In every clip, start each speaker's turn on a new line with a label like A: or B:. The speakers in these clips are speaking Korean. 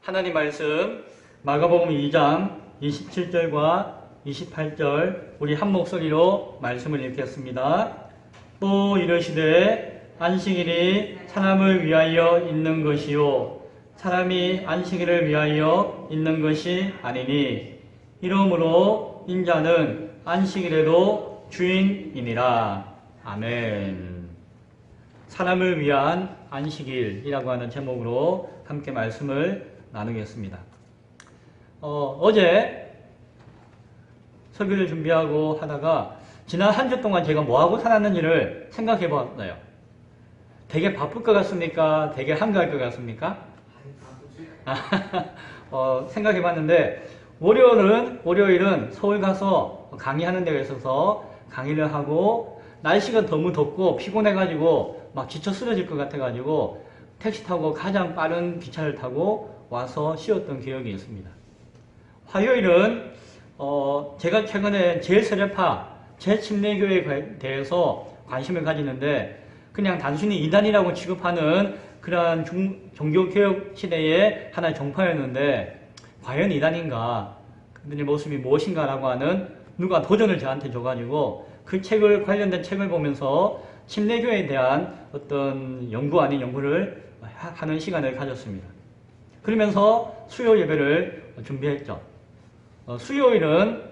A: 하나님 말씀 마가복음 2장 27절과 28절 우리 한 목소리로 말씀을 읽겠습니다. 또 이르시되 안식일이 사람을 위하여 있는 것이요 사람이 안식일을 위하여 있는 것이 아니니 이러므로 인자는 안식일에도 주인이니라. 아멘. 사람을 위한 안식일이라고 하는 제목으로 함께 말씀을 나누겠습니다. 어제 설교를 준비하고 하다가 지난 한 주 동안 제가 뭐하고 살았는지를 생각해 봤어요. 되게 바쁠 것 같습니까? 되게 한가할 것 같습니까? 생각해 봤는데 월요일은 서울 가서 강의하는 데가 있어서 강의를 하고 날씨가 너무 덥고 피곤해가지고 막 지쳐 쓰러질 것 같아가지고 택시 타고 가장 빠른 기차를 타고 와서 쉬었던 기억이 있습니다. 화요일은 제가 최근에 제세례파, 제침례교회에 대해서 관심을 가지는데 그냥 단순히 이단이라고 취급하는 그러한 종교개혁 시대의 하나의 종파였는데 과연 이단인가? 그들의 모습이 무엇인가? 라고 하는 누가 도전을 저한테 줘가지고 그 관련된 책을 보면서 침례교회에 대한 어떤 연구 아닌 연구를 하는 시간을 가졌습니다. 그러면서 수요 예배를 준비했죠. 수요일은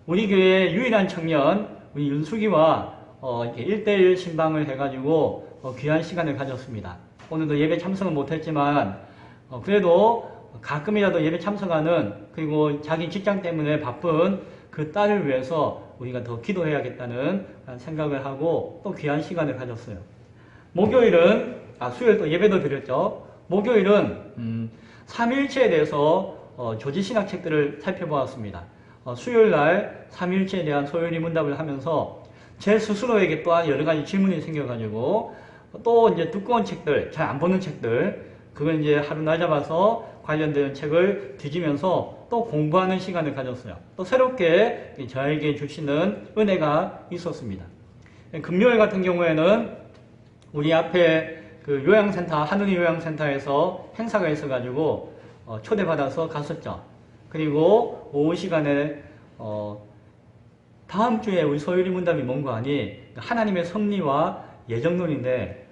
A: 우리 교회의 유일한 청년 우리 윤숙이와 1대1 신방을 해가지고 귀한 시간을 가졌습니다. 오늘도 예배 참석은 못했지만 그래도 가끔이라도 예배 참석하는 그리고 자기 직장 때문에 바쁜 그 딸을 위해서 우리가 더 기도해야겠다는 생각을 하고 또 귀한 시간을 가졌어요. 수요일 또 예배도 드렸죠. 목요일은 삼위일체에 대해서 조지신학 책들을 살펴보았습니다. 수요일날 삼위일체에 대한 소요리 문답을 하면서 제 스스로에게 또한 여러 가지 질문이 생겨가지고 또 이제 두꺼운 책들, 잘 안 보는 책들, 그걸 이제 하루 잡아서 관련된 책을 뒤지면서 또 공부하는 시간을 가졌어요. 또 새롭게 저에게 주시는 은혜가 있었습니다. 금요일 같은 경우에는 우리 앞에 그 요양센터, 하늘이 요양센터에서 행사가 있어가지고 초대받아서 갔었죠. 그리고 오후 시간에 다음 주에 우리 소요리 문답이 뭔가 하니 하나님의 섭리와 예정론인데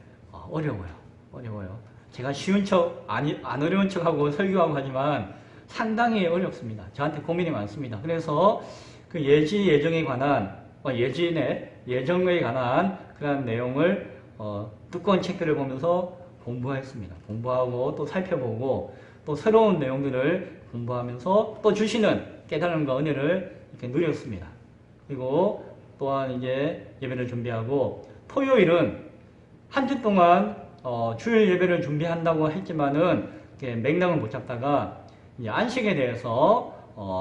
A: 어려워요. 제가 쉬운 척, 안 어려운 척하고 설교하고 하지만 상당히 어렵습니다. 저한테 고민이 많습니다. 그래서 그 예정에 관한 예정에 관한 그런 내용을 두꺼운 책들을 보면서 공부했습니다. 공부하고 또 살펴보고 또 새로운 내용들을 공부하면서 또 주시는 깨달음과 은혜를 이렇게 누렸습니다. 그리고 또한 이제 예배를 준비하고 토요일은 한 주 동안 주일 예배를 준비한다고 했지만은 맥락을 못 잡다가 이제 안식에 대해서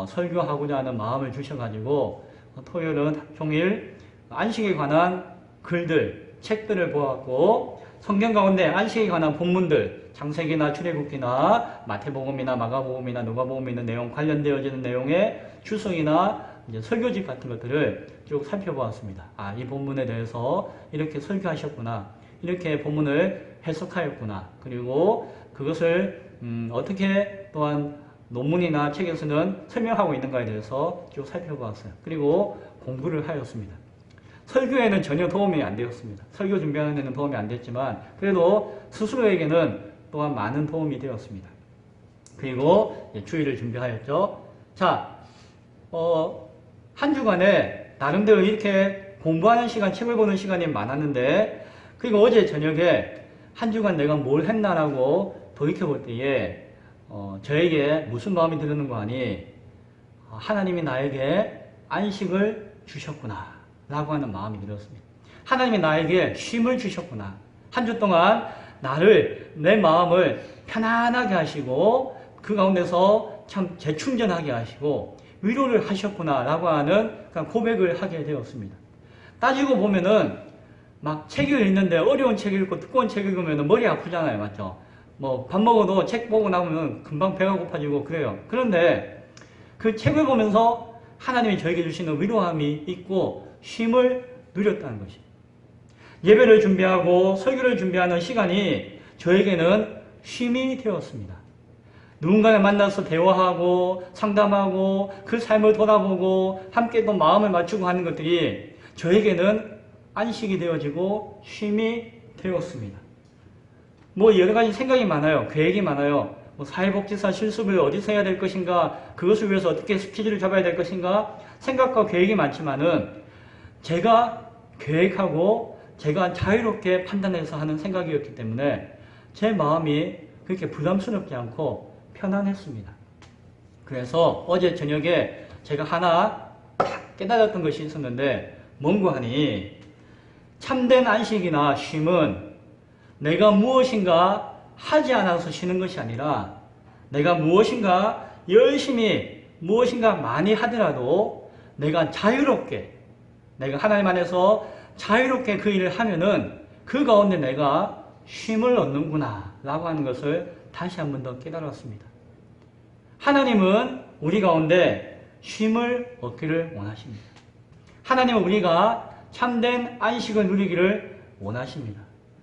A: 설교하고자 하는 마음을 주셔가지고 토요일은 종일 안식에 관한 글들, 책들을 보았고 성경 가운데 안식에 관한 본문들, 창세기나 출애굽기나 마태복음이나 마가복음이나 누가복음에 있는 내용 관련되어지는 내용의 주석이나 이제 설교집 같은 것들을 쭉 살펴보았습니다. 이 본문에 대해서 이렇게 설교하셨구나. 이렇게 본문을 해석하였구나. 그리고 그것을 어떻게 또한 논문이나 책에서는 설명하고 있는가에 대해서 쭉 살펴보았어요. 그리고 공부를 하였습니다. 설교에는 전혀 도움이 안 되었습니다. 설교 준비하는 데는 도움이 안 됐지만 그래도 스스로에게는 또한 많은 도움이 되었습니다. 그리고 주일을 준비하였죠. 자, 한 주간에 나름대로 이렇게 공부하는 시간, 책을 보는 시간이 많았는데 그리고 어제 저녁에 한 주간 내가 뭘 했나라고 돌이켜볼 때에 저에게 무슨 마음이 드는 거 아니 하나님이 나에게 안식을 주셨구나 라고 하는 마음이 들었습니다. 하나님이 나에게 쉼을 주셨구나. 한 주 동안 내 마음을 편안하게 하시고 그 가운데서 참 재충전하게 하시고 위로를 하셨구나 라고 하는 고백을 하게 되었습니다. 따지고 보면은 막 책을 읽는데 어려운 책 읽고 두꺼운 책 읽으면 머리 아프잖아요. 맞죠? 밥 먹어도 책 보고 나오면 금방 배가 고파지고 그래요. 그런데 그 책을 보면서 하나님이 저에게 주시는 위로함이 있고 쉼을 누렸다는 것입니다. 예배를 준비하고 설교를 준비하는 시간이 저에게는 쉼이 되었습니다. 누군가를 만나서 대화하고 상담하고 그 삶을 돌아보고 함께 또 마음을 맞추고 하는 것들이 저에게는 안식이 되어지고 쉼이 되었습니다. 뭐 여러 가지 생각이 많아요. 계획이 많아요. 뭐 사회복지사 실습을 어디서 해야 될 것인가, 그것을 위해서 어떻게 스케줄을 잡아야 될 것인가, 생각과 계획이 많지만은 제가 계획하고 제가 자유롭게 판단해서 하는 생각이었기 때문에 제 마음이 그렇게 부담스럽지 않고 편안했습니다. 그래서 어제 저녁에 제가 하나 딱 깨달았던 것이 있었는데 뭔고 하니, 참된 안식이나 쉼은 내가 무엇인가 하지 않아서 쉬는 것이 아니라 내가 무엇인가 열심히 무엇인가 많이 하더라도 내가 자유롭게, 내가 하나님 안에서 자유롭게 그 일을 하면은 그 가운데 내가 쉼을 얻는구나 라고 하는 것을 다시 한 번 더 깨달았습니다. 하나님은 우리 가운데 쉼을 얻기를 원하십니다. 하나님은 우리가 참된 안식을 누리기를 원하십니다.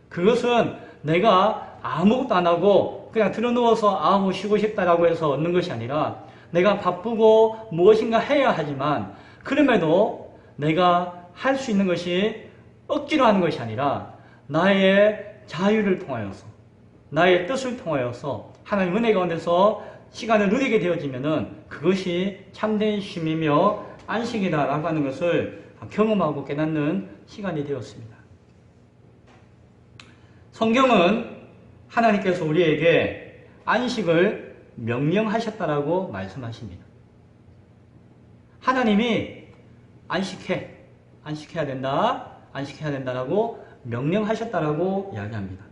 A: 그것은 내가 아무것도 안 하고 그냥 들어누워서 아우 쉬고 싶다라고 해서 얻는 것이 아니라 내가 바쁘고 무엇인가 해야 하지만 그럼에도 내가 할 수 있는 것이 억지로 하는 것이 아니라 나의 자유를 통하여서 나의 뜻을 통하여서 하나님 은혜 가운데서 시간을 누리게 되어지면은 그것이 참된 쉼이며 안식이다라고 하는 것을 경험하고 깨닫는 시간이 되었습니다. 성경은 하나님께서 우리에게 안식을 명령하셨다라고 말씀하십니다. 하나님이 안식해야 된다라고 명령하셨다라고 이야기합니다.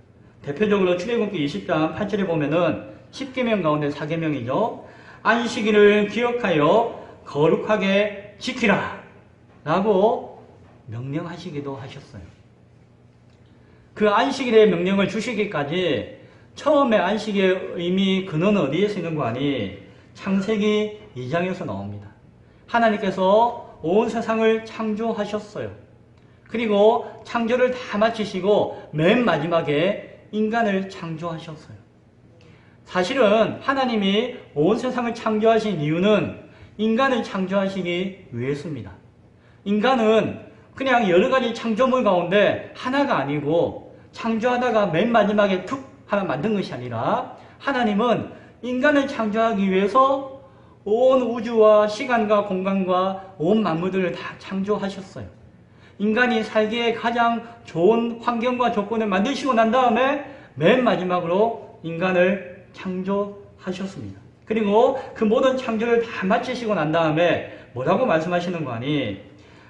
A: 대표적으로 출애굽기 20장 8절에 보면은 10계명 가운데 4계명이죠. 안식일을 기억하여 거룩하게 지키라 라고 명령하시기도 하셨어요. 그 안식일의 명령을 주시기까지 처음에 안식의 의미 근원은 어디에서 있는 거 아니? 창세기 2장에서 나옵니다. 하나님께서 온 세상을 창조하셨어요. 그리고 창조를 다 마치시고 맨 마지막에 인간을 창조하셨어요. 사실은 하나님이 온 세상을 창조하신 이유는 인간을 창조하시기 위해서입니다. 인간은 그냥 여러 가지 창조물 가운데 하나가 아니고 창조하다가 맨 마지막에 툭 하나 만든 것이 아니라 하나님은 인간을 창조하기 위해서 온 우주와 시간과 공간과 온 만물들을 다 창조하셨어요. 인간이 살기에 가장 좋은 환경과 조건을 만드시고 난 다음에 맨 마지막으로 인간을 창조하셨습니다. 그리고 그 모든 창조를 다 마치시고 난 다음에 뭐라고 말씀하시는 거 아니?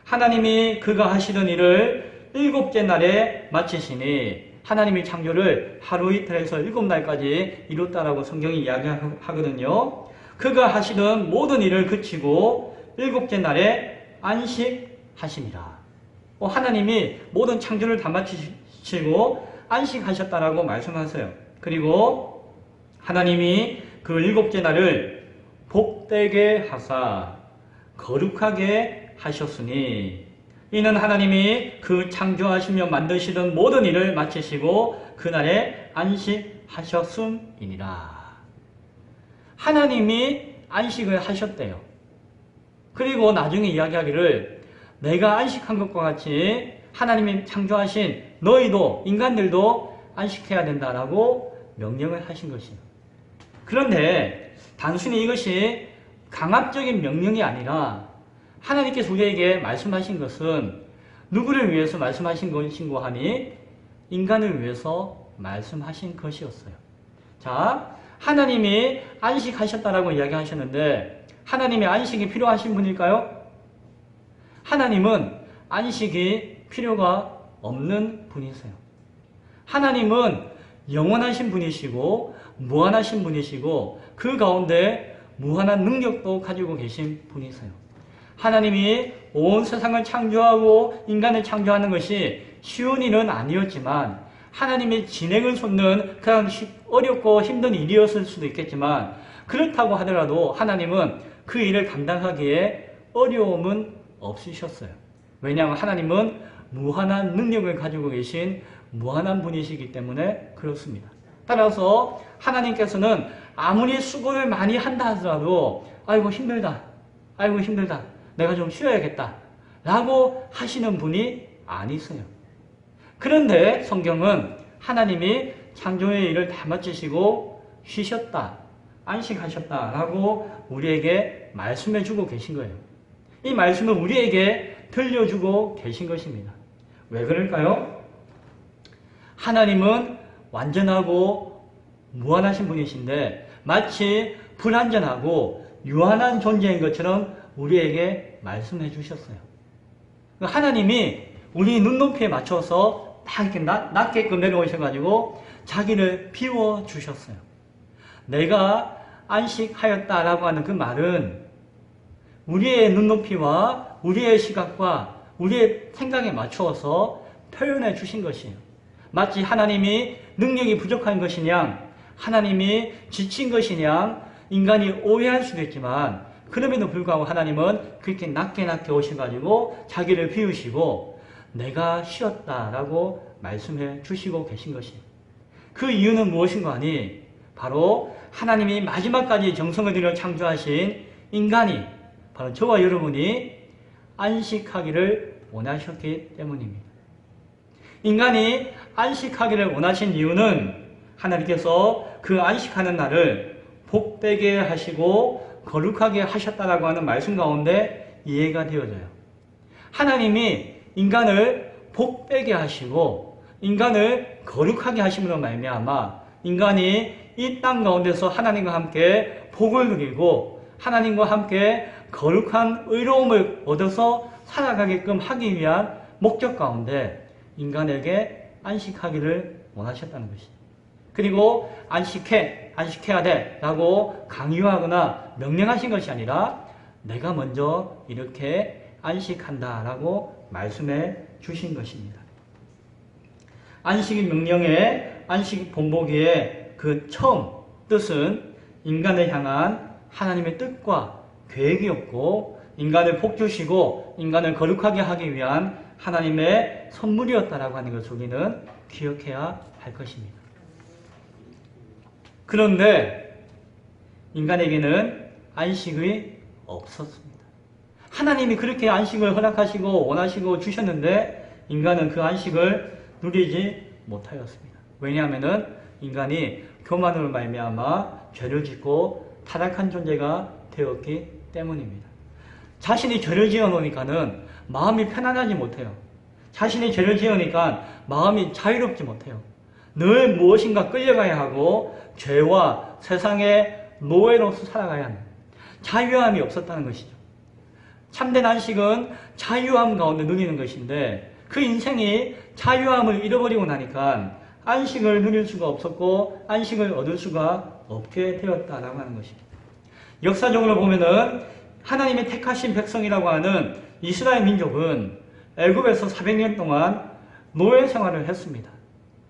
A: 하나님이 그가 하시던 일을 7째 날에 마치시니 하나님이 창조를 하루 이틀에서 7날까지 이뤘다라고 성경이 이야기하거든요. 그가 하시던 모든 일을 그치고 7째 날에 안식하시니라. 하나님이 모든 창조를 다 마치시고 안식하셨다라고 말씀하세요. 그리고 하나님이 그 7째 날을 복되게 하사 거룩하게 하셨으니 이는 하나님이 그 창조하시며 만드시던 모든 일을 마치시고 그날에 안식하셨음이니라. 하나님이 안식을 하셨대요. 그리고 나중에 이야기하기를 내가 안식한 것과 같이 하나님이 창조하신 너희도 인간들도 안식해야 된다라고 명령을 하신 것이에요. 그런데 단순히 이것이 강압적인 명령이 아니라 하나님께서 우리에게 말씀하신 것은 누구를 위해서 말씀하신 것인고 하니 인간을 위해서 말씀하신 것이었어요. 자, 하나님이 안식하셨다라고 이야기하셨는데 하나님의 안식이 필요하신 분일까요? 하나님은 안식이 필요가 없는 분이세요. 하나님은 영원하신 분이시고 무한하신 분이시고 그 가운데 무한한 능력도 가지고 계신 분이세요. 하나님이 온 세상을 창조하고 인간을 창조하는 것이 쉬운 일은 아니었지만 하나님의 진행을 솟는 그런 어렵고 힘든 일이었을 수도 있겠지만 그렇다고 하더라도 하나님은 그 일을 감당하기에 어려움은 없으셨어요. 왜냐하면 하나님은 무한한 능력을 가지고 계신 무한한 분이시기 때문에 그렇습니다. 따라서 하나님께서는 아무리 수고를 많이 한다 하더라도 아이고 힘들다. 아이고 힘들다. 내가 좀 쉬어야겠다. 라고 하시는 분이 아니세요. 그런데 성경은 하나님이 창조의 일을 다 마치시고 쉬셨다. 안식하셨다. 라고 우리에게 말씀해 주고 계신 거예요. 이 말씀을 우리에게 들려주고 계신 것입니다. 왜 그럴까요? 하나님은 완전하고 무한하신 분이신데 마치 불완전하고 유한한 존재인 것처럼 우리에게 말씀해 주셨어요. 하나님이 우리 눈높이에 맞춰서 딱 이렇게 낮게끔 내려오셔가지고 자기를 비워주셨어요. 내가 안식하였다라고 하는 그 말은 우리의 눈높이와 우리의 시각과 우리의 생각에 맞추어서 표현해 주신 것이에요. 마치 하나님이 능력이 부족한 것이냐, 하나님이 지친 것이냐, 인간이 오해할 수도 있지만 그럼에도 불구하고 하나님은 그렇게 낮게 오셔가지고 자기를 비우시고 내가 쉬었다라고 말씀해 주시고 계신 것이에요. 그 이유는 무엇인가 하니 바로 하나님이 마지막까지 정성을 들여 창조하신 인간이 바로 저와 여러분이 안식하기를 원하셨기 때문입니다. 인간이 안식하기를 원하신 이유는 하나님께서 그 안식하는 날을 복되게 하시고 거룩하게 하셨다라고 하는 말씀 가운데 이해가 되어져요. 하나님이 인간을 복되게 하시고 인간을 거룩하게 하심으로 말미암아 인간이 이 땅 가운데서 하나님과 함께 복을 누리고 하나님과 함께 거룩한 의로움을 얻어서 살아가게끔 하기 위한 목적 가운데 인간에게 안식하기를 원하셨다는 것이죠. 그리고 안식해야 돼 라고 강요하거나 명령하신 것이 아니라 내가 먼저 이렇게 안식한다 라고 말씀해 주신 것입니다. 안식 명령의 안식 본보기의 그 처음 뜻은 인간을 향한 하나님의 뜻과 계획이었고 인간을 복주시고 인간을 거룩하게 하기 위한 하나님의 선물이었다라고 하는 것을 우리는 기억해야 할 것입니다. 그런데 인간에게는 안식이 없었습니다. 하나님이 그렇게 안식을 허락하시고 원하시고 주셨는데 인간은 그 안식을 누리지 못하였습니다. 왜냐하면 인간이 교만으로 말미암아 죄를 짓고 타락한 존재가 되었기 때문입니다. 자신이 죄를 지어 놓으니까는 마음이 편안하지 못해요. 자신이 죄를 지으니까 마음이 자유롭지 못해요. 늘 무엇인가 끌려가야 하고 죄와 세상의 노예로서 살아가야 하는 자유함이 없었다는 것이죠. 참된 안식은 자유함 가운데 누리는 것인데 그 인생이 자유함을 잃어버리고 나니까 안식을 누릴 수가 없었고 안식을 얻을 수가 없게 되었다라고 하는 것입니다. 역사적으로 보면은 하나님의 택하신 백성이라고 하는 이스라엘 민족은 애굽에서 400년 동안 노예 생활을 했습니다.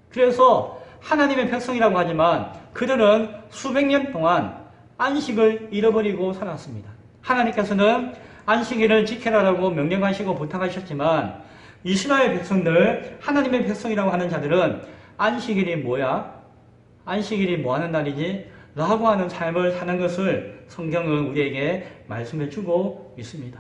A: 그래서 하나님의 백성이라고 하지만 그들은 수백 년 동안 안식을 잃어버리고 살았습니다. 하나님께서는 안식일을 지켜라라고 명령하시고 부탁하셨지만 이스라엘 백성들, 하나님의 백성이라고 하는 자들은 안식일이 뭐야? 안식일이 뭐 하는 날이지? 라고 하는 삶을 사는 것을 성경은 우리에게 말씀해 주고 있습니다.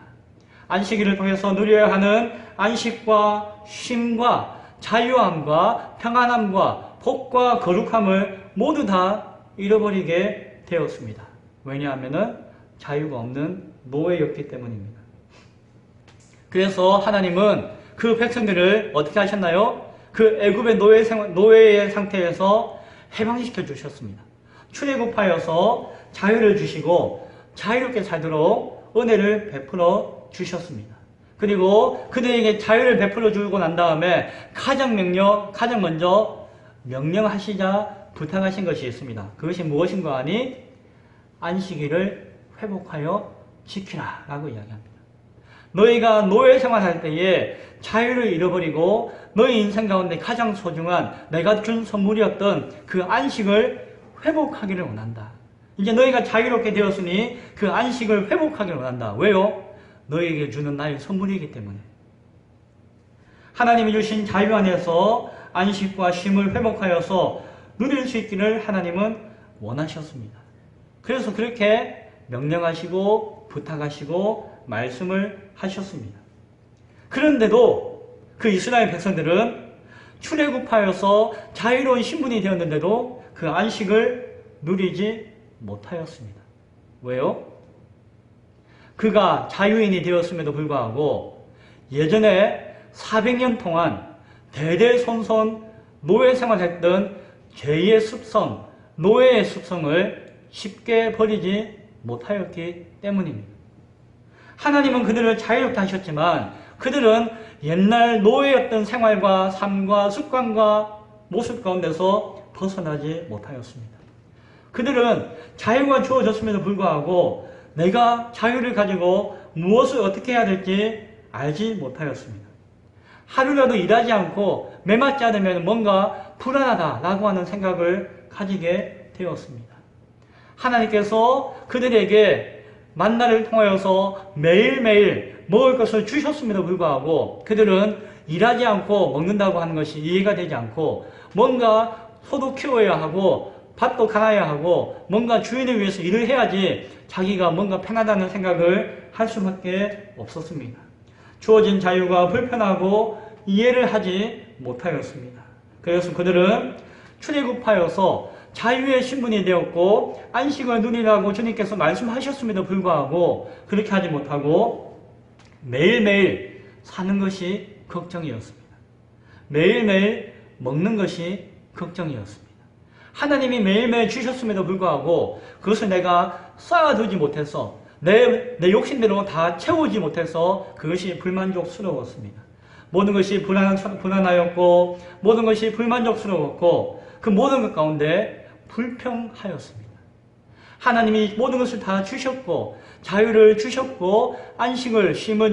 A: 안식일을 통해서 누려야 하는 안식과 쉼과 자유함과 평안함과 복과 거룩함을 모두 다 잃어버리게 되었습니다. 왜냐하면 자유가 없는 노예였기 때문입니다. 그래서 하나님은 그 백성들을 어떻게 하셨나요? 그 애굽의 노예의 상태에서 해방시켜 주셨습니다. 출애굽하여서 자유를 주시고 자유롭게 살도록 은혜를 베풀어 주셨습니다. 그리고 그들에게 자유를 베풀어 주고 난 다음에 가장 먼저 명령하시자 부탁하신 것이 있습니다. 그것이 무엇인가 하니 안식일을 회복하여 지키라 라고 이야기합니다. 너희가 노예 생활할 때에 자유를 잃어버리고 너희 인생 가운데 가장 소중한 내가 준 선물이었던 그 안식을 회복하기를 원한다. 이제 너희가 자유롭게 되었으니 그 안식을 회복하기를 원한다. 왜요? 너희에게 주는 나의 선물이기 때문에. 하나님이 주신 자유 안에서 안식과 쉼을 회복하여서 누릴 수 있기를 하나님은 원하셨습니다. 그래서 그렇게 명령하시고 부탁하시고 말씀을 하셨습니다. 그런데도 그 이스라엘 백성들은 출애굽하여서 자유로운 신분이 되었는데도 그 안식을 누리지 못하였습니다. 왜요? 그가 자유인이 되었음에도 불구하고 예전에 400년 동안 대대손손 노예 생활했던 죄의 습성, 노예의 습성을 쉽게 버리지 못하였기 때문입니다. 하나님은 그들을 자유롭게 하셨지만 그들은 옛날 노예였던 생활과 삶과 습관과 모습 가운데서 벗어나지 못하였습니다. 그들은 자유가 주어졌음에도 불구하고 내가 자유를 가지고 무엇을 어떻게 해야 될지 알지 못하였습니다. 하루라도 일하지 않고 매맞지 않으면 뭔가 불안하다라고 하는 생각을 가지게 되었습니다. 하나님께서 그들에게 만나를 통하여서 매일매일 먹을 것을 주셨음에도 불구하고 그들은 일하지 않고 먹는다고 하는 것이 이해가 되지 않고 뭔가 소도 키워야 하고 밭도 갈아야 하고 뭔가 주인을 위해서 일을 해야지 자기가 뭔가 편하다는 생각을 할 수밖에 없었습니다. 주어진 자유가 불편하고 이해를 하지 못하였습니다. 그래서 그들은 출애굽하여서 자유의 신분이 되었고 안식을 누리라고 주님께서 말씀하셨음에도 불구하고 그렇게 하지 못하고 매일매일 사는 것이 걱정이었습니다. 매일매일 먹는 것이 걱정이었습니다. 하나님이 매일매일 주셨음에도 불구하고 그것을 내가 쌓아두지 못해서 내 욕심대로 다 채우지 못해서 그것이 불만족스러웠습니다. 모든 것이 불안하였고 모든 것이 불만족스러웠고 그 모든 것 가운데 불평하였습니다. 하나님이 모든 것을 다 주셨고 자유를 주셨고 안식을 쉼을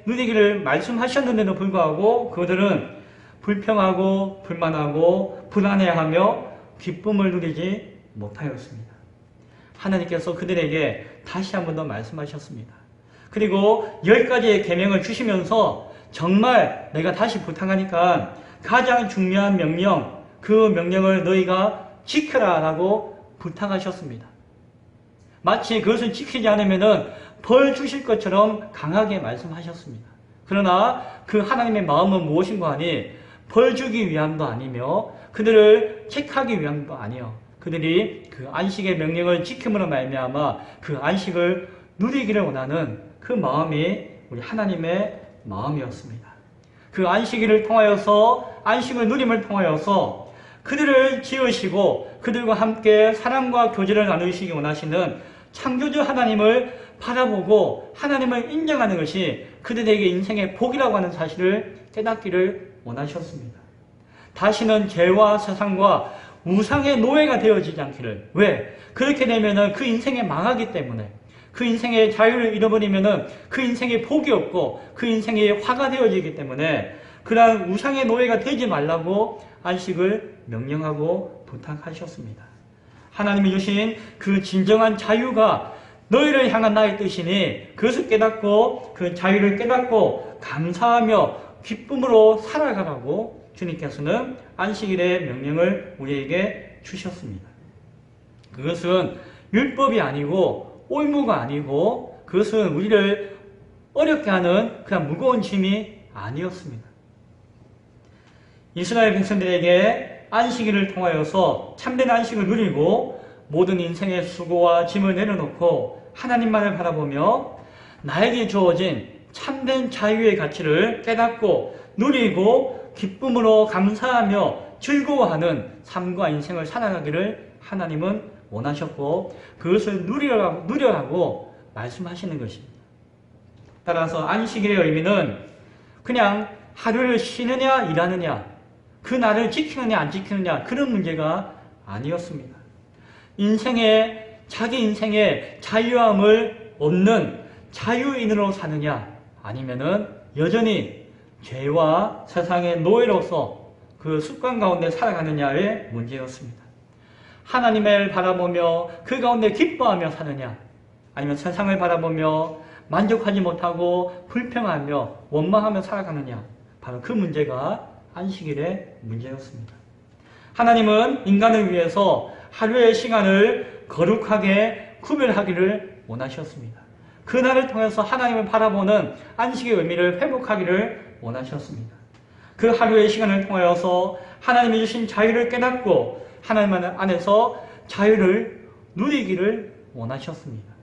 A: 누리기를 말씀하셨는데도 불구하고 그들은 불평하고 불만하고 불안해하며 기쁨을 누리지 못하였습니다. 하나님께서 그들에게 다시 한 번 더 말씀하셨습니다. 그리고 10가지의 계명을 주시면서 정말 내가 다시 부탁하니까 가장 중요한 명령, 그 명령을 너희가 지켜라 라고 부탁하셨습니다. 마치 그것을 지키지 않으면 벌 주실 것처럼 강하게 말씀하셨습니다. 그러나 그 하나님의 마음은 무엇인가 하니 벌 주기 위함도 아니며 그들을 책하기 위함도 아니요. 그들이 그 안식의 명령을 지킴으로 말미암아 그 안식을 누리기를 원하는 그 마음이 우리 하나님의 마음이었습니다. 그 안식일을 통하여서 안식을 누림을 통하여서 그들을 지으시고 그들과 함께 사랑과 교제를 나누시기 원하시는 창조주 하나님을 바라보고 하나님을 인정하는 것이 그들에게 인생의 복이라고 하는 사실을 깨닫기를 원하셨습니다. 다시는 죄와 세상과 우상의 노예가 되어지지 않기를. 왜? 그렇게 되면은 그 인생에 망하기 때문에 그 인생의 자유를 잃어버리면은 그 인생에 복이 없고 그 인생에 화가 되어지기 때문에 그러한 우상의 노예가 되지 말라고 안식을 명령하고 부탁하셨습니다. 하나님이 주신 그 진정한 자유가 너희를 향한 나의 뜻이니 그것을 깨닫고 그 자유를 깨닫고 감사하며 기쁨으로 살아가라고 주님께서는 안식일의 명령을 우리에게 주셨습니다. 그것은 율법이 아니고 올무가 아니고 그것은 우리를 어렵게 하는 그냥 무거운 짐이 아니었습니다. 이스라엘 백성들에게 안식일을 통하여서 참된 안식을 누리고 모든 인생의 수고와 짐을 내려놓고 하나님만을 바라보며 나에게 주어진 참된 자유의 가치를 깨닫고 누리고 기쁨으로 감사하며 즐거워하는 삶과 인생을 살아가기를 하나님은 원하셨고 그것을 누려라고 말씀하시는 것입니다. 따라서 안식일의 의미는 그냥 하루를 쉬느냐 일하느냐 그 날을 지키느냐 안 지키느냐 그런 문제가 아니었습니다. 자기 인생의 자유함을 얻는 자유인으로 사느냐 아니면은 여전히 죄와 세상의 노예로서 그 습관 가운데 살아가느냐의 문제였습니다. 하나님을 바라보며 그 가운데 기뻐하며 사느냐 아니면 세상을 바라보며 만족하지 못하고 불평하며 원망하며 살아가느냐 바로 그 문제가 안식일의 문제였습니다. 하나님은 인간을 위해서 하루의 시간을 거룩하게 구별하기를 원하셨습니다. 그날을 통해서 하나님을 바라보는 안식의 의미를 회복하기를 원하셨습니다. 그 하루의 시간을 통하여서 하나님이 주신 자유를 깨닫고 하나님 안에서 자유를 누리기를 원하셨습니다.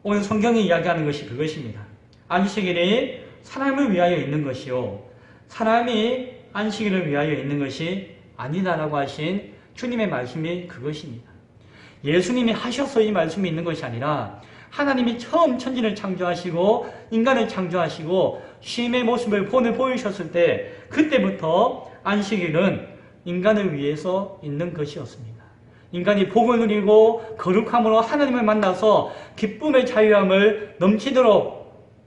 A: 오늘 성경이 이야기하는 것이 그것입니다. 안식일이 사람을 위하여 있는 것이요 사람이 안식일을 위하여 있는 것이 아니다라고 하신 주님의 말씀이 그것입니다. 예수님이 하셔서 이 말씀이 있는 것이 아니라 하나님이 처음 천지를 창조하시고 인간을 창조하시고 쉼의 모습을 본을 보이셨을 때 그때부터 안식일은 인간을 위해서 있는 것이었습니다. 인간이 복을 누리고 거룩함으로 하나님을 만나서 기쁨의 자유함을 넘치도록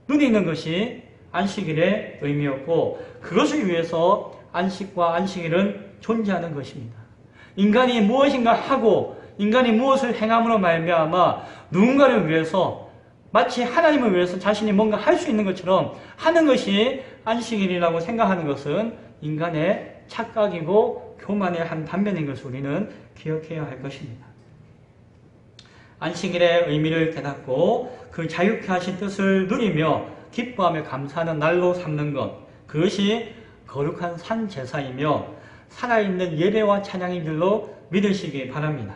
A: 누리는 것이 안식일의 의미였고 그것을 위해서 안식과 안식일은 존재하는 것입니다. 인간이 무엇인가 하고 인간이 무엇을 행함으로 말미암아 누군가를 위해서 마치 하나님을 위해서 자신이 뭔가 할 수 있는 것처럼 하는 것이 안식일이라고 생각하는 것은 인간의 착각이고 교만의 한 단면인 것을 우리는 기억해야 할 것입니다. 안식일의 의미를 깨닫고 그 자유케 하신 뜻을 누리며 기뻐하며 감사하는 날로 삼는 것 그것이 거룩한 산제사이며 살아있는 예배와 찬양인 줄로 믿으시기 바랍니다.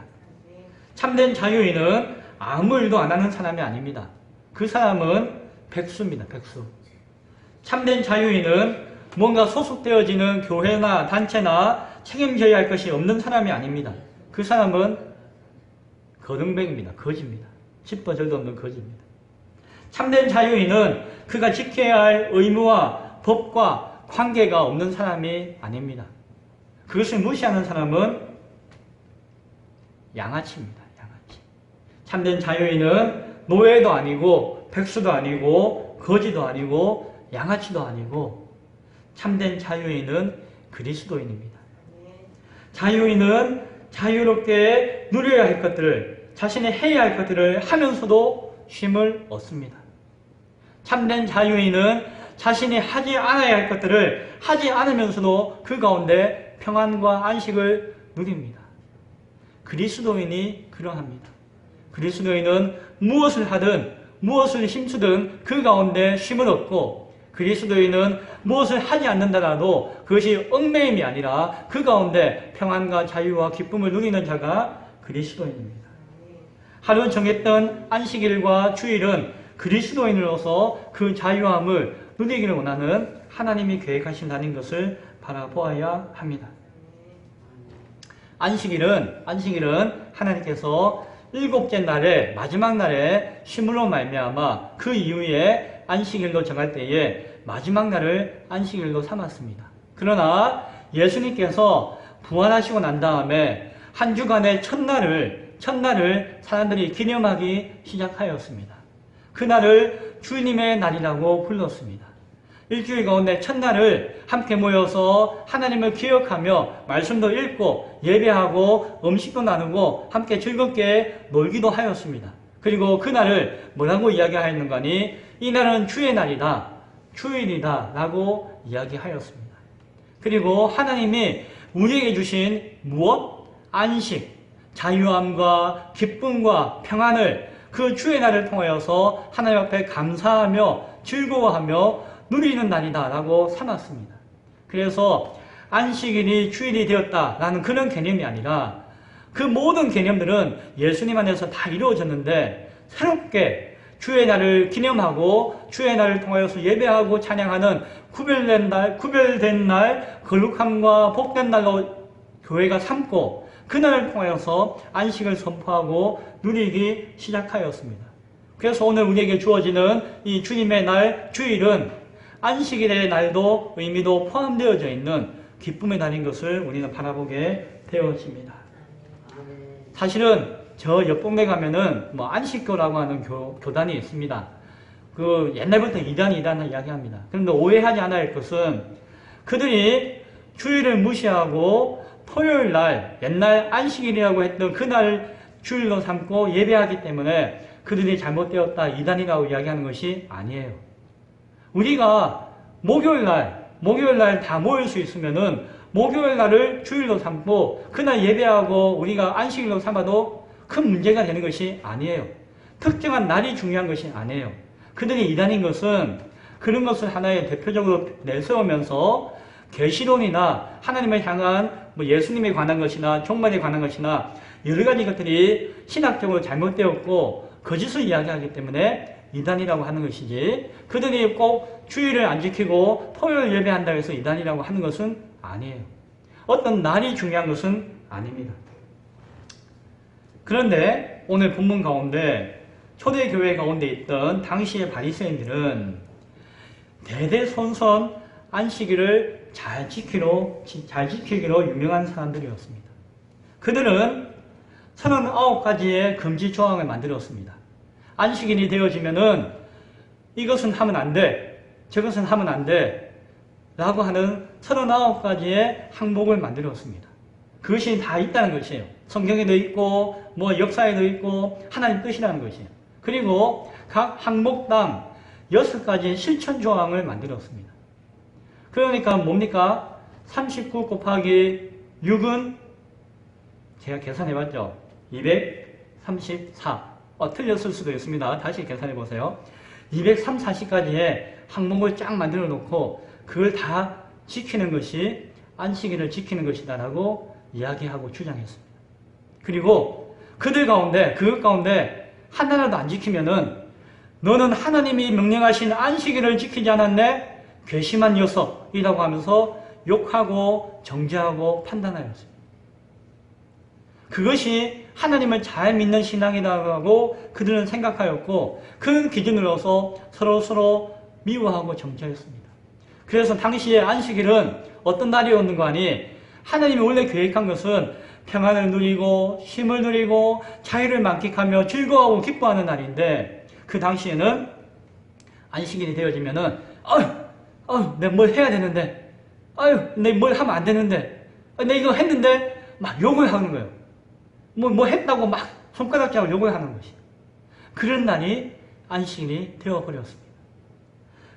A: 참된 자유인은 아무 일도 안 하는 사람이 아닙니다. 그 사람은 백수입니다. 백수. 참된 자유인은 뭔가 소속되어지는 교회나 단체나 책임져야 할 것이 없는 사람이 아닙니다. 그 사람은 거등백입니다. 거지입니다. 짚어져도 없는 거지입니다. 참된 자유인은 그가 지켜야 할 의무와 법과 관계가 없는 사람이 아닙니다. 그것을 무시하는 사람은 양아치입니다. 양아치. 참된 자유인은 노예도 아니고 백수도 아니고 거지도 아니고 양아치도 아니고 참된 자유인은 그리스도인입니다. 자유인은 자유롭게 누려야 할 것들을 자신이 해야 할 것들을 하면서도 쉼을 얻습니다. 참된 자유인은 자신이 하지 않아야 할 것들을 하지 않으면서도 그 가운데 평안과 안식을 누립니다. 그리스도인이 그러합니다. 그리스도인은 무엇을 하든 무엇을 힘쓰든 그 가운데 쉼을 얻고 그리스도인은 무엇을 하지 않는다라도 그것이 얽매임이 아니라 그 가운데 평안과 자유와 기쁨을 누리는 자가 그리스도인입니다. 하루 정했던 안식일과 주일은 그리스도인으로서 그 자유함을 누리기를 원하는 하나님이 계획하신다는 것을 바라보아야 합니다. 안식일은 하나님께서 일곱째 날에 마지막 날에 쉼으로 말미암아 그 이후에 안식일로 정할 때에 마지막 날을 안식일로 삼았습니다. 그러나 예수님께서 부활하시고 난 다음에 한 주간의 첫날을 사람들이 기념하기 시작하였습니다. 그날을 주님의 날이라고 불렀습니다. 일주일 가운데 첫날을 함께 모여서 하나님을 기억하며 말씀도 읽고 예배하고 음식도 나누고 함께 즐겁게 놀기도 하였습니다. 그리고 그날을 뭐라고 이야기하였는가니 이날은 주의 날이다, 주일이다 라고 이야기하였습니다. 그리고 하나님이 우리에게 주신 무엇? 안식, 자유함과 기쁨과 평안을 그 주의 날을 통하여서 하나님 앞에 감사하며 즐거워하며 누리는 날이다 라고 삼았습니다. 그래서 안식일이 주일이 되었다라는 그런 개념이 아니라 그 모든 개념들은 예수님 안에서 다 이루어졌는데 새롭게 주의 날을 기념하고 주의 날을 통하여서 예배하고 찬양하는 구별된 날, 거룩함과 복된 날로 교회가 삼고 그날을 통하여서 안식을 선포하고 누리기 시작하였습니다. 그래서 오늘 우리에게 주어지는 이 주님의 날, 주일은 안식일의 날도 의미도 포함되어져 있는 기쁨의 날인 것을 우리는 바라보게 되어집니다. 사실은 저 옆 동네 가면은 안식교라고 하는 교단이 있습니다. 그 옛날부터 이단 이야기합니다. 그런데 오해하지 않아야 할 것은 그들이 주일을 무시하고 토요일 날 옛날 안식일이라고 했던 그날 주일로 삼고 예배하기 때문에 그들이 잘못되었다 이단이라고 이야기하는 것이 아니에요. 우리가 목요일 날 다 모일 수 있으면은 목요일 날을 주일로 삼고 그날 예배하고 우리가 안식일로 삼아도 큰 문제가 되는 것이 아니에요. 특정한 날이 중요한 것이 아니에요. 그들이 이단인 것은 그런 것을 하나의 대표적으로 내세우면서 계시론이나 하나님을 향한 예수님에 관한 것이나 종말에 관한 것이나 여러 가지 것들이 신학적으로 잘못되었고 거짓을 이야기하기 때문에 이단이라고 하는 것이지, 그들이 꼭 주일을 안 지키고 토요일 예배한다고 해서 이단이라고 하는 것은 아니에요. 어떤 날이 중요한 것은 아닙니다. 그런데 오늘 본문 가운데 초대교회 가운데 있던 당시의 바리새인들은 대대손손 안식일을 잘 지키기로 유명한 사람들이었습니다. 그들은 39가지의 금지 조항을 만들었습니다. 안식일이 되어지면은 이것은 하면 안 돼, 저것은 하면 안 돼 라고 하는 39가지의 항목을 만들었습니다. 그것이 다 있다는 것이에요. 성경에도 있고 역사에도 있고 하나님 뜻이라는 것이에요. 그리고 각 항목당 6가지 실천 조항을 만들었습니다. 그러니까 뭡니까? 39 곱하기 6은 제가 계산해봤죠. 234. 틀렸을 수도 있습니다. 다시 계산해보세요. 240가지의 항목을 쫙 만들어 놓고 그걸 다 지키는 것이 안식일을 지키는 것이다 라고 이야기하고 주장했습니다. 그리고 그들 가운데, 그것 가운데 하나라도 안 지키면은 너는 하나님이 명령하신 안식일을 지키지 않았네? 괘씸한 녀석이라고 하면서 욕하고 정죄하고 판단하였습니다. 그것이 하나님을 잘 믿는 신앙이라고 하고 그들은 생각하였고 그 기준으로서 서로 미워하고 정죄했습니다. 그래서 당시의 안식일은 어떤 날이었는가 하니 하나님이 원래 계획한 것은 평안을 누리고 쉼을 누리고 자유를 만끽하며 즐거워하고 기뻐하는 날인데 그 당시에는 안식일이 되어지면은 내가 뭘 해야 되는데 내가 뭘 하면 안 되는데 내가 이거 했는데 막 욕을 하는 거예요. 뭐 했다고 막 손가락 잡고 욕을 하는 것이. 그런 날이 안식일이 되어버렸습니다.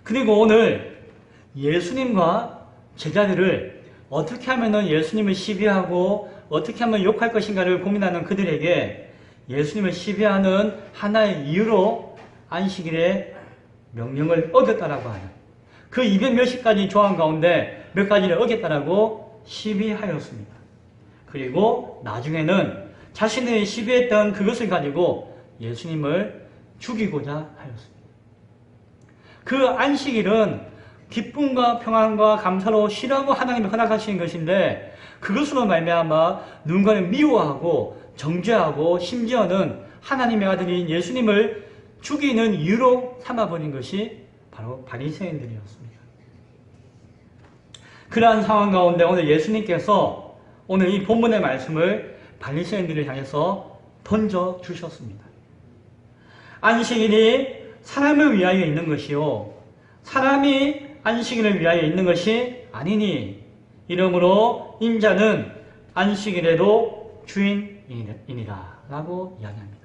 A: 그리고 오늘 예수님과 제자들을 어떻게 하면 예수님을 시비하고 어떻게 하면 욕할 것인가를 고민하는 그들에게 예수님을 시비하는 하나의 이유로 안식일의 명령을 어겼다라고 하는 그 200몇십 가지 조항 가운데 몇 가지를 어겼다라고 시비하였습니다. 그리고 나중에는 자신의 시비했던 그것을 가지고 예수님을 죽이고자 하였습니다. 그 안식일은 기쁨과 평안과 감사로 쉬라고 하나님이 허락하신 것인데 그것으로 말미암아 누군가를 미워하고 정죄하고 심지어는 하나님의 아들인 예수님을 죽이는 이유로 삼아버린 것이 바로 바리새인들이었습니다. 그러한 상황 가운데 오늘 예수님께서 오늘 이 본문의 말씀을 바리새인들을 향해서 던져주셨습니다. 안식일이 사람을 위하여 있는 것이요 사람이 안식일을 위하여 있는 것이 아니니 이러므로 인자는 안식일에도 주인이니라 라고 이야기합니다.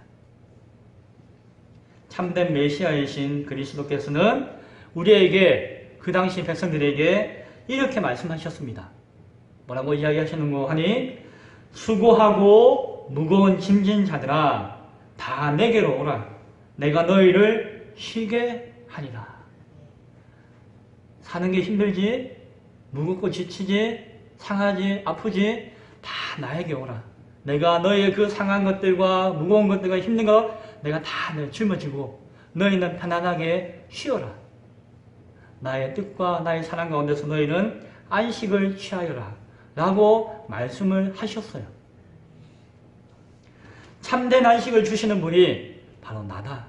A: 참된 메시아이신 그리스도께서는 우리에게 그 당시 백성들에게 이렇게 말씀하셨습니다. 뭐라고 이야기하시는고 하니 수고하고 무거운 짐진 자들아 다 내게로 오라 내가 너희를 쉬게 하리라. 사는 게 힘들지 무겁고 지치지 상하지 아프지 다 나에게 오라. 내가 너희의 그 상한 것들과 무거운 것들과 힘든 것 내가 다 짊어지고 너희는 편안하게 쉬어라. 나의 뜻과 나의 사랑 가운데서 너희는 안식을 취하여라 라고 말씀을 하셨어요. 참된 안식을 주시는 분이 바로 나다.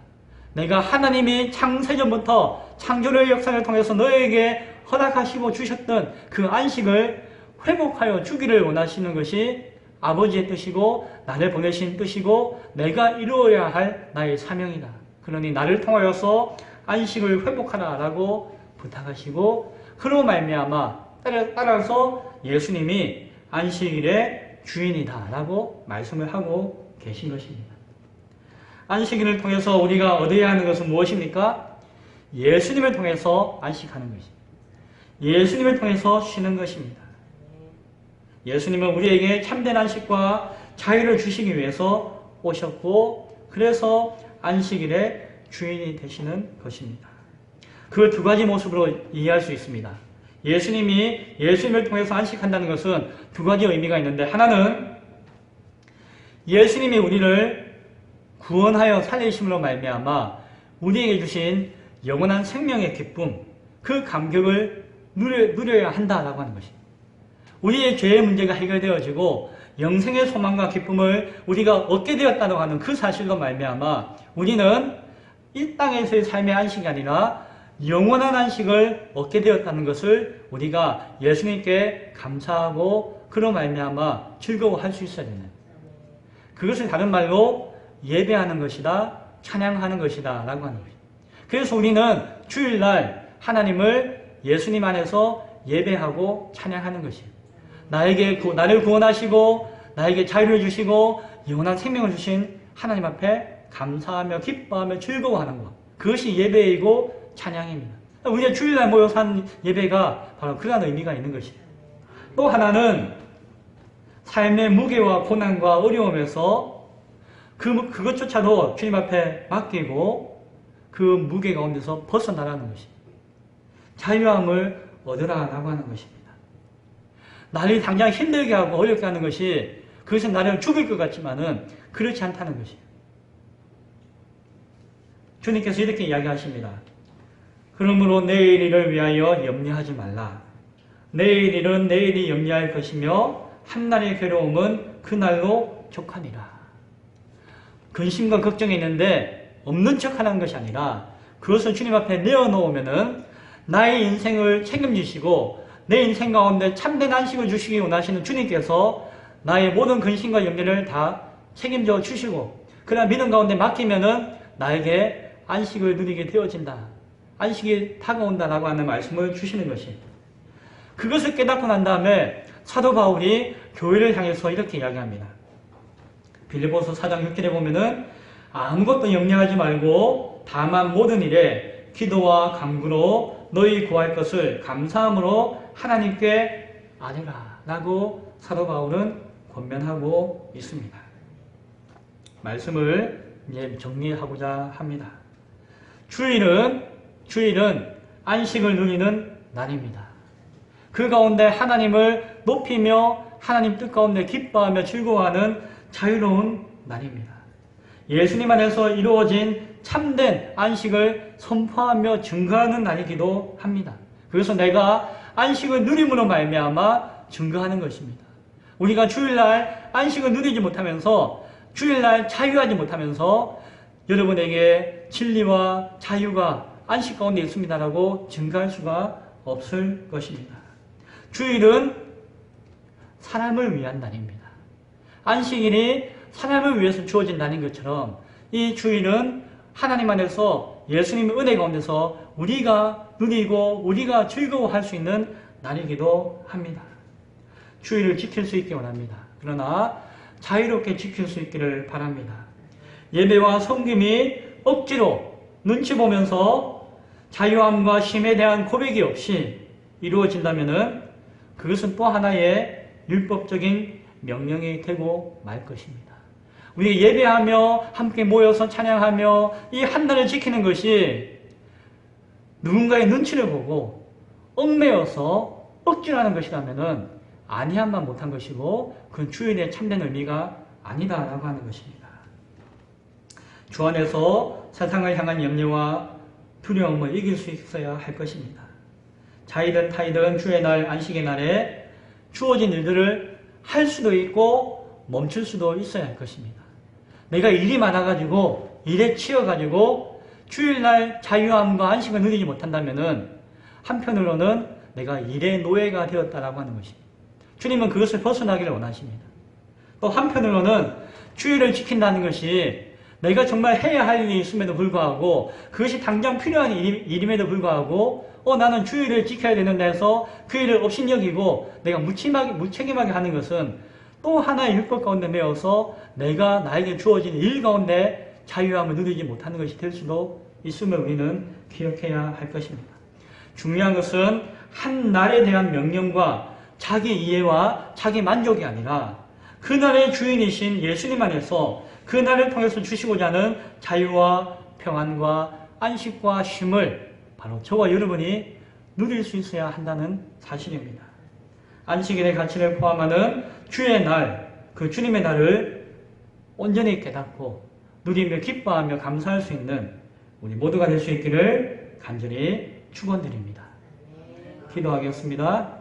A: 내가 하나님이 창세전부터 창조의 역사를 통해서 너에게 허락하시고 주셨던 그 안식을 회복하여 주기를 원하시는 것이 아버지의 뜻이고 나를 보내신 뜻이고 내가 이루어야 할 나의 사명이다. 그러니 나를 통하여서 안식을 회복하라 라고 부탁하시고 그로 말미암아 따라서 예수님이 안식일의 주인이다 라고 말씀을 하고 계신 것입니다. 안식일을 통해서 우리가 얻어야 하는 것은 무엇입니까? 예수님을 통해서 안식하는 것입니다. 예수님을 통해서 쉬는 것입니다. 예수님은 우리에게 참된 안식과 자유를 주시기 위해서 오셨고, 그래서 안식일의 주인이 되시는 것입니다. 그 두 가지 모습으로 이해할 수 있습니다. 예수님을 통해서 안식한다는 것은 두 가지 의미가 있는데, 하나는 예수님이 우리를 구원하여 살리심으로 말미암아 우리에게 주신 영원한 생명의 기쁨, 그 감격을 누려야 한다라고 하는 것입니다. 우리의 죄의 문제가 해결되어지고 영생의 소망과 기쁨을 우리가 얻게 되었다고 하는 그 사실로 말미암아 우리는 이 땅에서의 삶의 안식이 아니라 영원한 안식을 얻게 되었다는 것을 우리가 예수님께 감사하고 그로 말미암아 즐거워할 수 있어야 되는, 그것을 다른 말로 예배하는 것이다, 찬양하는 것이다 라고 하는 것입니다. 그래서 우리는 주일날 하나님을 예수님 안에서 예배하고 찬양하는 것이에요. 나를 구원하시고 나에게 자유를 주시고 영원한 생명을 주신 하나님 앞에 감사하며 기뻐하며 즐거워하는 것, 그것이 예배이고 찬양입니다. 우리가 주일날 모여서 한 예배가 바로 그러한 의미가 있는 것이에요. 또 하나는 삶의 무게와 고난과 어려움에서 그것조차도 주님 앞에 맡기고 그 무게 가운데서 벗어나라는 것입니다. 자유함을 얻으라라고 하는 것입니다. 나를 당장 힘들게 하고 어렵게 하는 것이, 그것은 나를 죽일 것 같지만은 그렇지 않다는 것이에요. 주님께서 이렇게 이야기하십니다. 그러므로 내일 일을 위하여 염려하지 말라. 내일 일은 내일이 염려할 것이며 한날의 괴로움은 그날로 족하니라. 근심과 걱정이 있는데 없는 척하는 것이 아니라 그것을 주님 앞에 내어놓으면은 나의 인생을 책임지시고 내 인생 가운데 참된 안식을 주시기 원하시는 주님께서 나의 모든 근심과 염려를 다 책임져 주시고, 그러나 믿음 가운데 맡기면은 나에게 안식을 누리게 되어진다, 안식이 다가온다라고 하는 말씀을 주시는 것입니다. 그것을 깨닫고 난 다음에 사도 바울이 교회를 향해서 이렇게 이야기합니다. 빌립보서 4장 6절에 보면은 아무것도 염려하지 말고 다만 모든 일에 기도와 간구로 너희 구할 것을 감사함으로 하나님께 아뢰라 라고 사도 바울은 권면하고 있습니다. 말씀을 이제 정리하고자 합니다. 주일은 안식을 누리는 날입니다. 그 가운데 하나님을 높이며 하나님 뜻 가운데 기뻐하며 즐거워하는 자유로운 날입니다. 예수님 안에서 이루어진 참된 안식을 선포하며 증거하는 날이기도 합니다. 그래서 내가 안식을 누림으로 말미암아 증거하는 것입니다. 우리가 주일날 안식을 누리지 못하면서, 주일날 자유하지 못하면서 여러분에게 진리와 자유가 안식 가운데 있습니다라고 증거할 수가 없을 것입니다. 주일은 사람을 위한 날입니다. 안식일이 사람을 위해서 주어진 날인 것처럼 이 주일은 하나님 안에서 예수님의 은혜 가운데서 우리가 누리고 우리가 즐거워할 수 있는 날이기도 합니다. 주일을 지킬 수 있기 원합니다. 그러나 자유롭게 지킬 수 있기를 바랍니다. 예배와 섬김이 억지로 눈치 보면서 자유함과 쉼에 대한 고백이 없이 이루어진다면 그것은 또 하나의 율법적인 명령이 되고 말 것입니다. 우리 예배하며 함께 모여서 찬양하며 이 한 날을 지키는 것이 누군가의 눈치를 보고 얽매여서 억지로 하는 것이라면 아니함만 못한 것이고 그건 주일의 참된 의미가 아니다라고 하는 것입니다. 주 안에서 세상을 향한 염려와 두려움을 이길 수 있어야 할 것입니다. 자이든 타이든 주의 날, 안식의 날에 주어진 일들을 할 수도 있고 멈출 수도 있어야 할 것입니다. 내가 일이 많아가지고 일에 치여가지고 주일날 자유함과 안식을 누리지 못한다면 한편으로는 내가 일의 노예가 되었다라고 하는 것입니다. 주님은 그것을 벗어나기를 원하십니다. 또 한편으로는 주일을 지킨다는 것이 내가 정말 해야 할 일이 있음에도 불구하고 그것이 당장 필요한 일임에도 불구하고 나는 주일을 지켜야 되는데 해서 그 일을 업신여기고 내가 무책임하게 하는 것은 또 하나의 율법 가운데 매어서 내가 나에게 주어진 일 가운데 자유함을 누리지 못하는 것이 될 수도 있음을 우리는 기억해야 할 것입니다. 중요한 것은 한 날에 대한 명령과 자기 이해와 자기 만족이 아니라 그날의 주인이신 예수님 안에서 그날을 통해서 주시고자 하는 자유와 평안과 안식과 쉼을 바로 저와 여러분이 누릴 수 있어야 한다는 사실입니다. 안식일의 가치를 포함하는 주의 날, 그 주님의 날을 온전히 깨닫고 누리며 기뻐하며 감사할 수 있는 우리 모두가 될 수 있기를 간절히 축원드립니다. 기도하겠습니다.